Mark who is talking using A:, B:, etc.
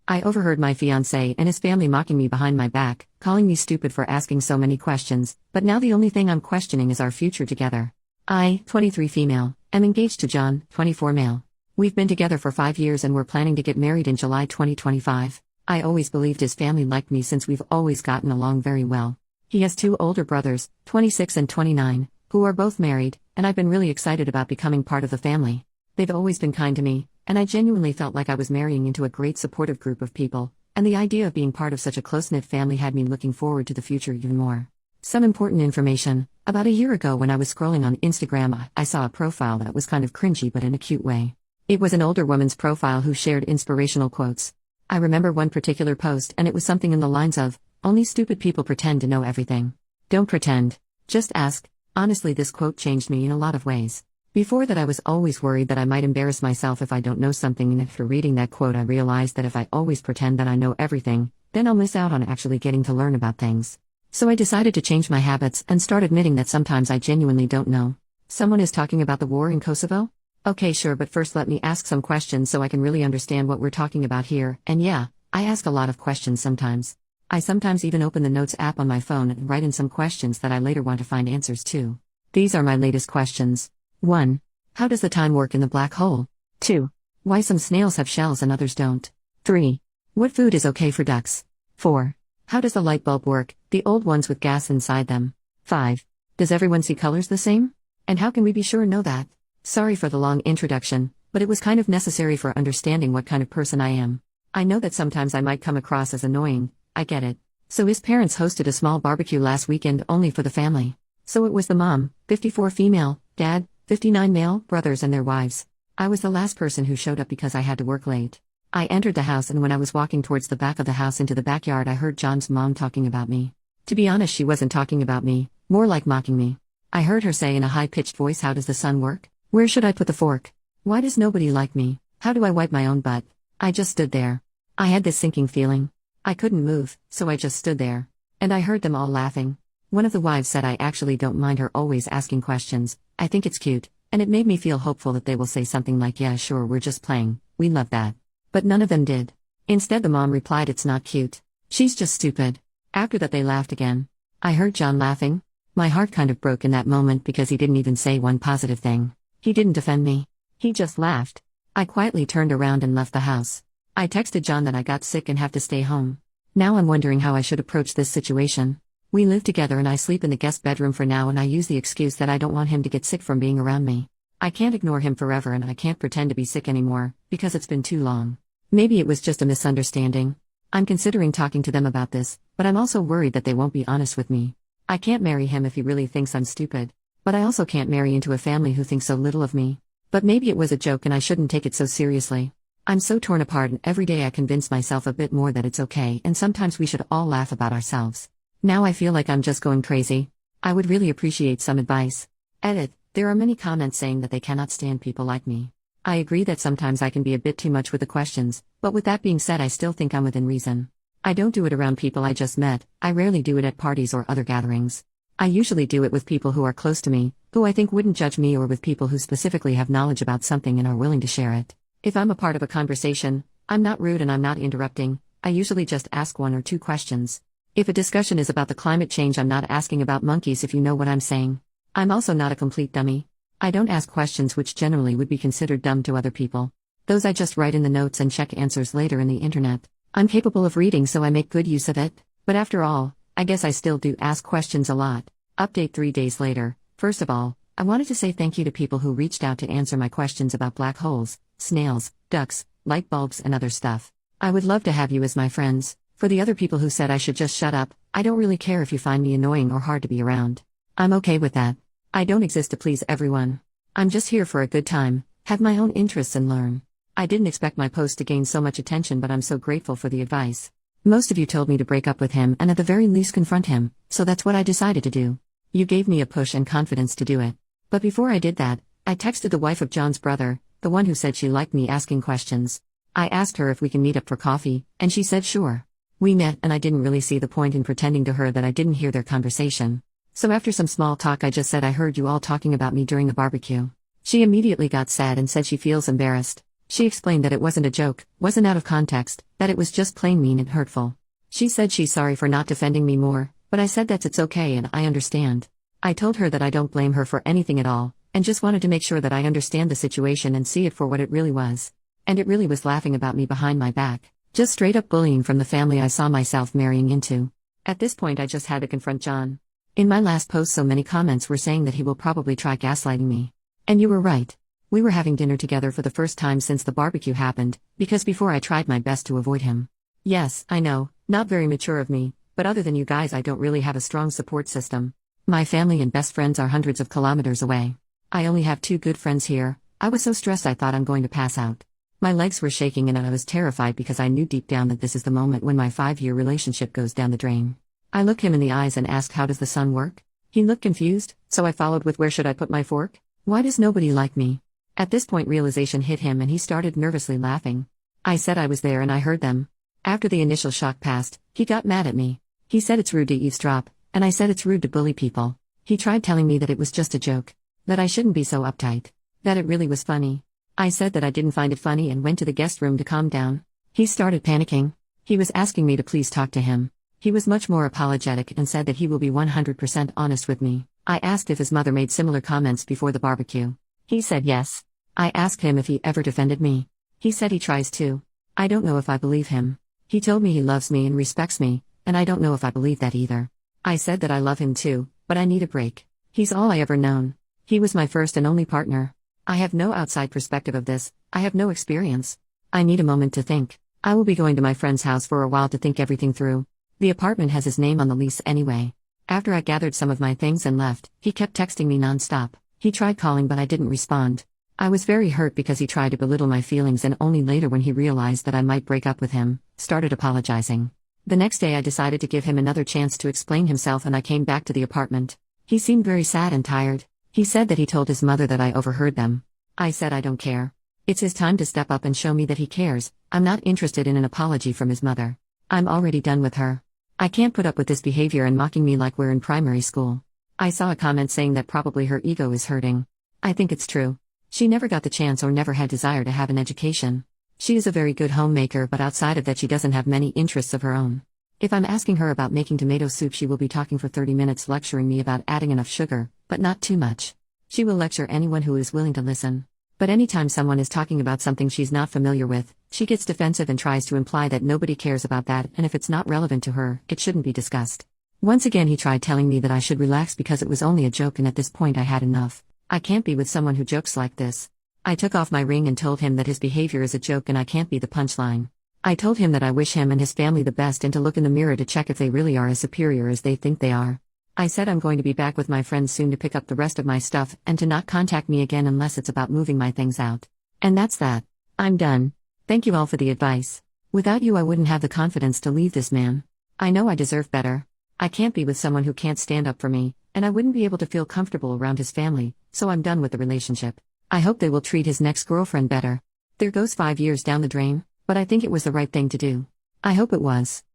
A: I overheard my fiancé and his family mocking me behind my back, calling me stupid for asking so many questions, but now the only thing I'm questioning is our future together. I, 23 female, am engaged to John, 24 male. We've been together for 5 years and we're planning to get married in July 2025. I always believed his family liked me since we've always gotten along very well. He has 2 older brothers, 26 and 29, who are both married, and I've been really excited about becoming part of the family. They've always been kind to me, and I genuinely felt like I was marrying into a great supportive group of people, and the idea of being part of such a close-knit family had me looking forward to the future even more. Some important information: about a year ago when I was scrolling on Instagram, I saw a profile that was kind of cringy but in a cute way. It was an older woman's profile who shared inspirational quotes. I remember one particular post and it was something in the lines of, "Only stupid people pretend to know everything. Don't pretend. Just ask." Honestly, this quote changed me in a lot of ways. Before that I was always worried that I might embarrass myself if I don't know something, and after reading that quote I realized that if I always pretend that I know everything, then I'll miss out on actually getting to learn about things. So I decided to change my habits and start admitting that sometimes I genuinely don't know. Someone is talking about the war in Kosovo? Okay, sure, but first let me ask some questions so I can really understand what we're talking about here, and yeah, I ask a lot of questions sometimes. I sometimes even open the Notes app on my phone and write in some questions that I later want to find answers to. These are my latest questions. 1. How does the time work in the black hole? 2. Why some snails have shells and others don't? 3. What food is okay for ducks? 4. How does the light bulb work, the old ones with gas inside them? 5. Does everyone see colors the same? And how can we be sure know that? Sorry for the long introduction, but it was kind of necessary for understanding what kind of person I am. I know that sometimes I might come across as annoying, I get it. So his parents hosted a small barbecue last weekend only for the family. So it was the mom, 54 female, dad, 59 male, brothers and their wives. I was the last person who showed up because I had to work late. I entered the house, and when I was walking towards the back of the house into the backyard I heard John's mom talking about me. To be honest, she wasn't talking about me, more like mocking me. I heard her say in a high-pitched voice, "How does the sun work? Where should I put the fork? Why does nobody like me? How do I wipe my own butt?" I just stood there. I had this sinking feeling. I couldn't move, so I just stood there. And I heard them all laughing. One of the wives said I actually don't mind her always asking questions, I think it's cute, and it made me feel hopeful that they will say something like, "Yeah sure, we're just playing, we love that." But none of them did. Instead the mom replied, "It's not cute. She's just stupid." After that they laughed again. I heard John laughing. My heart kind of broke in that moment because he didn't even say one positive thing. He didn't defend me. He just laughed. I quietly turned around and left the house. I texted John that I got sick and have to stay home. Now I'm wondering how I should approach this situation. We live together and I sleep in the guest bedroom for now, and I use the excuse that I don't want him to get sick from being around me. I can't ignore him forever and I can't pretend to be sick anymore, because it's been too long. Maybe it was just a misunderstanding. I'm considering talking to them about this, but I'm also worried that they won't be honest with me. I can't marry him if he really thinks I'm stupid. But I also can't marry into a family who thinks so little of me. But maybe it was a joke and I shouldn't take it so seriously. I'm so torn apart, and every day I convince myself a bit more that it's okay and sometimes we should all laugh about ourselves. Now I feel like I'm just going crazy. I would really appreciate some advice. Edit. There are many comments saying that they cannot stand people like me. I agree that sometimes I can be a bit too much with the questions, but with that being said I still think I'm within reason. I don't do it around people I just met, I rarely do it at parties or other gatherings. I usually do it with people who are close to me, who I think wouldn't judge me, or with people who specifically have knowledge about something and are willing to share it. If I'm a part of a conversation, I'm not rude and I'm not interrupting, I usually just ask 1 or 2 questions. If a discussion is about the climate change, I'm not asking about monkeys, if you know what I'm saying. I'm also not a complete dummy. I don't ask questions which generally would be considered dumb to other people. Those I just write in the notes and check answers later in the internet. I'm capable of reading, so I make good use of it. But after all, I guess I still do ask questions a lot. Update 3 days later. First of all, I wanted to say thank you to people who reached out to answer my questions about black holes, snails, ducks, light bulbs and other stuff. I would love to have you as my friends. For the other people who said I should just shut up, I don't really care if you find me annoying or hard to be around. I'm okay with that. I don't exist to please everyone. I'm just here for a good time, have my own interests and learn. I didn't expect my post to gain so much attention, but I'm so grateful for the advice. Most of you told me to break up with him and at the very least confront him, so that's what I decided to do. You gave me a push and confidence to do it. But before I did that, I texted the wife of John's brother, the one who said she liked me asking questions. I asked her if we can meet up for coffee, and she said sure. We met, and I didn't really see the point in pretending to her that I didn't hear their conversation. So after some small talk I just said, "I heard you all talking about me during the barbecue." She immediately got sad and said she feels embarrassed. She explained that it wasn't a joke, wasn't out of context, that it was just plain mean and hurtful. She said she's sorry for not defending me more, but I said that it's okay and I understand. I told her that I don't blame her for anything at all, and just wanted to make sure that I understand the situation and see it for what it really was. And it really was laughing about me behind my back. Just straight up bullying from the family I saw myself marrying into. At this point I just had to confront John. In my last post so many comments were saying that he will probably try gaslighting me. And you were right. We were having dinner together for the first time since the barbecue happened, because before I tried my best to avoid him. Yes, I know, not very mature of me, but other than you guys I don't really have a strong support system. My family and best friends are hundreds of kilometers away. I only have 2 good friends here. I was so stressed I thought I'm going to pass out. My legs were shaking and I was terrified because I knew deep down that this is the moment when my 5-year relationship goes down the drain. I looked him in the eyes and asked, how does the sun work? He looked confused, so I followed with, where should I put my fork? Why does nobody like me? At this point realization hit him and he started nervously laughing. I said I was there and I heard them. After the initial shock passed, he got mad at me. He said it's rude to eavesdrop, and I said it's rude to bully people. He tried telling me that it was just a joke. That I shouldn't be so uptight. That it really was funny. I said that I didn't find it funny and went to the guest room to calm down. He started panicking. He was asking me to please talk to him. He was much more apologetic and said that he will be 100% honest with me. I asked if his mother made similar comments before the barbecue. He said yes. I asked him if he ever defended me. He said he tries to. I don't know if I believe him. He told me he loves me and respects me, and I don't know if I believe that either. I said that I love him too, but I need a break. He's all I ever known. He was my first and only partner. I have no outside perspective of this, I have no experience. I need a moment to think. I will be going to my friend's house for a while to think everything through. The apartment has his name on the lease anyway. After I gathered some of my things and left, he kept texting me non-stop. He tried calling but I didn't respond. I was very hurt because he tried to belittle my feelings and only later when he realized that I might break up with him, started apologizing. The next day I decided to give him another chance to explain himself and I came back to the apartment. He seemed very sad and tired. He said that he told his mother that I overheard them. I said I don't care. It's his time to step up and show me that he cares. I'm not interested in an apology from his mother. I'm already done with her. I can't put up with this behavior and mocking me like we're in primary school. I saw a comment saying that probably her ego is hurting. I think it's true. She never got the chance or never had desire to have an education. She is a very good homemaker but outside of that she doesn't have many interests of her own. If I'm asking her about making tomato soup she will be talking for 30 minutes lecturing me about adding enough sugar, but not too much. She will lecture anyone who is willing to listen. But anytime someone is talking about something she's not familiar with, she gets defensive and tries to imply that nobody cares about that and if it's not relevant to her, it shouldn't be discussed. Once again he tried telling me that I should relax because it was only a joke and at this point I had enough. I can't be with someone who jokes like this. I took off my ring and told him that his behavior is a joke and I can't be the punchline. I told him that I wish him and his family the best and to look in the mirror to check if they really are as superior as they think they are. I said I'm going to be back with my friends soon to pick up the rest of my stuff and to not contact me again unless it's about moving my things out. And that's that. I'm done. Thank you all for the advice. Without you I wouldn't have the confidence to leave this man. I know I deserve better. I can't be with someone who can't stand up for me, and I wouldn't be able to feel comfortable around his family, so I'm done with the relationship. I hope they will treat his next girlfriend better. There goes 5 years down the drain, but I think it was the right thing to do. I hope it was.